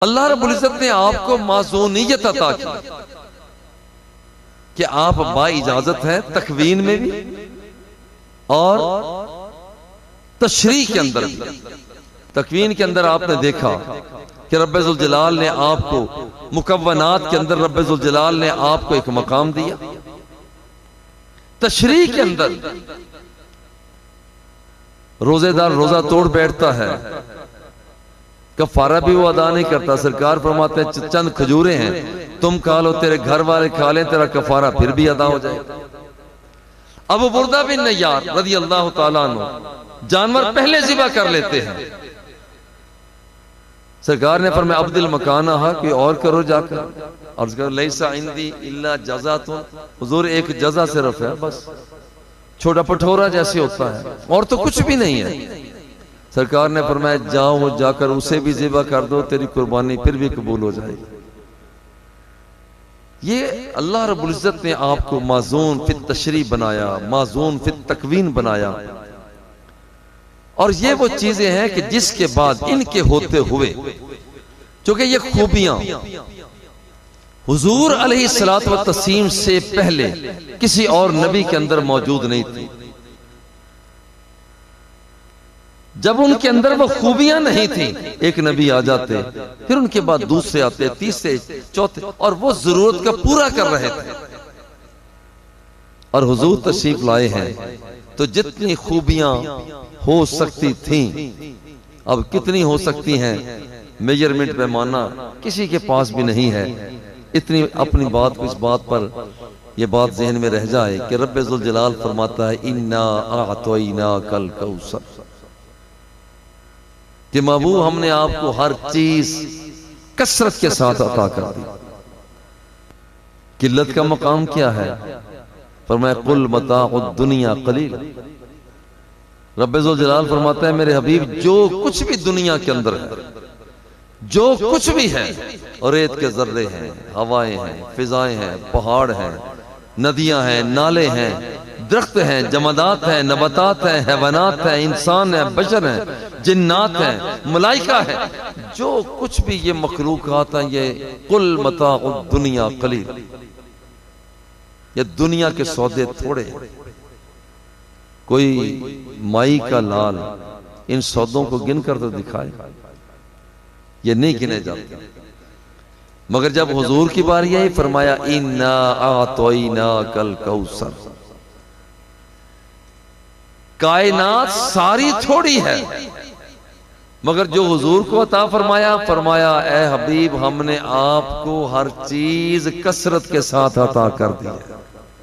अल्लाह रब्बुल इज्जत ने आपको मासूनियत अता की कि आप बाइजाजत हैं तकवीन में भी और तशरीह के अंदर भी। तकवीन के अंदर आपने देखा कि रब्बे जुल जलाल ने आपको मुकव्वनात के अंदर रब्बे जुल जलाल ने आपको एक मकाम दिया। तशरीह के अंदर रोजेदार रोजा तोड़ बैठता है, कफारा भी वो अदा नहीं करता। सरकार फरमाते हैं चंद खजूरें हैं, तुम खा लो, तेरे घर वाले खा लें, तेरा कफारा फिर भी अदा हो जाए। अबू बुर्दा बिन नय्यार रज़ी अल्लाह तआला अन्हु जानवर पहले ज़िबा कर लेते हैं। सरकार ने फरमाया अब्दिल मकाना हा, कोई और करो जाकर। अर्ज कर लैसा इंदी इल्ला जज़ातुन, हुजूर एक जज़ा सिर्फ है, बस छोटा पठोरा जैसे होता है और तो कुछ भी नहीं है। सरकार ने फरमाया जाओ वो जाकर उसे भी ज़िबा कर दो, तेरी कुर्बानी फिर भी कबूल हो जाएगी। ये अल्लाह रब्बुल इज्जत ने आपको माज़ून फित तशरीह बनाया, माज़ून फित तकवीन बनाया। और ये वो चीजें हैं कि जिसके बाद इनके होते हुए, क्योंकि ये खूबियां हुजूर अलैहिस्सलातु व तस्लीम से पहले किसी और नबी के अंदर मौजूद नहीं थी। जब उनके अंदर वो खूबियां नहीं थी, एक नबी आ जाते, फिर उनके बाद दूसरे आते, तीसरे, चौथे, और वो जरूरत का पूरा कर रहे थे। और हुजूर तशरीफ लाए हैं तो जितनी खूबियां हो सकती थी, अब कितनी हो सकती हैं मेजरमेंट पैमाना किसी के पास भी नहीं है। इतनी अपनी बात को इस बात पर यह बात जहन में रह जाए कि रब्बे जुल जलाल फरमाता है इन्ना आतोइना कल कौसर, कि महबूब हमने आपको हर चीज कसरत के साथ अता कर दी। किल्लत का मकाम क्या है? फरमाया कुल मताउद दुनिया कलील। रब्बे जुल जलाल फरमाता है मेरे हबीब जो कुछ भी दुनिया के अंदर है, जो कुछ भी है, और रेत के जर्रे हैं, हवाएं हैं, फिजाएं हैं, पहाड़ हैं, नदियां हैं, नाले हैं, दरख्त हैं, जमादात हैं, नबातात हैं, हैवानात हैं, इंसान हैं, बशर हैं, जिन्नात हैं, मलाइका है, जो कुछ भी ये मखलूकात हैं, ये कुल मताउद दुनिया कलील, ये दुनिया के सौदे थोड़े हैं। कोई माई का लाल इन सौदों को गिन कर तो दिखाए, ये नहीं गिने जाते। मगर जब हुजूर की बारी आई फरमाया इन्ना आतोइना कल कौसर। कायनात सारी थोड़ी है, मगर जो हुजूर को अता फरमाया, फरमाया ए हबीब हमने आपको हर चीज कसरत के साथ अता कर दी है।